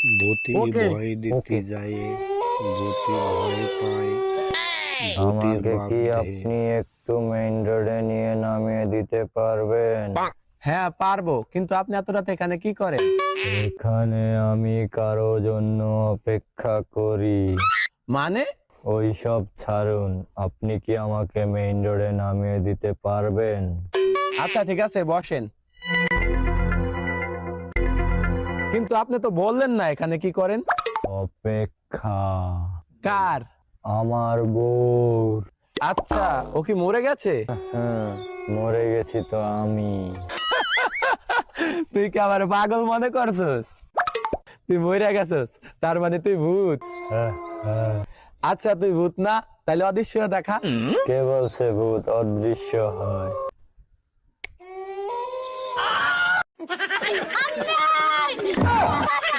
ভূতি ওকে ভয় দিতে যায়, ভূতি ভয় পায়, ভূতের আমাকে বাপ কি দেহে। আপনি একটু মেইন রোডে নিয়ে নামিয়ে দিতে পারবেন? হ্যাঁ পারবো, কিন্তু আপনি এত রাতে এখানে কি করেন? এখানে আমি কারো জন্য অপেক্ষা করি। মানে? ওই সব ছাড়ুন, আপনি কি আমাকে মেইন রোডে নামিয়ে দিতে পারবেন? আচ্ছা ঠিক আছে, বসেন। কিন্তু আপনি তো বললেন না এখানে কি করেন। অপেক্ষা। কার? আমার বউর। আচ্ছা, ও কি মরে গেছে? হ্যাঁ, মরে গেছি তো আমি। তুই কি আমার পাগল মনে করছস? তুই মরে গেছস, তার মানে তুই ভূত? হ্যাঁ, হ্যাঁ। আচ্ছা তুই ভূত না, তাহলে অদৃশ্য দেখা। কে বলছে ভূত অদৃশ্য হয়? আল্লাহ!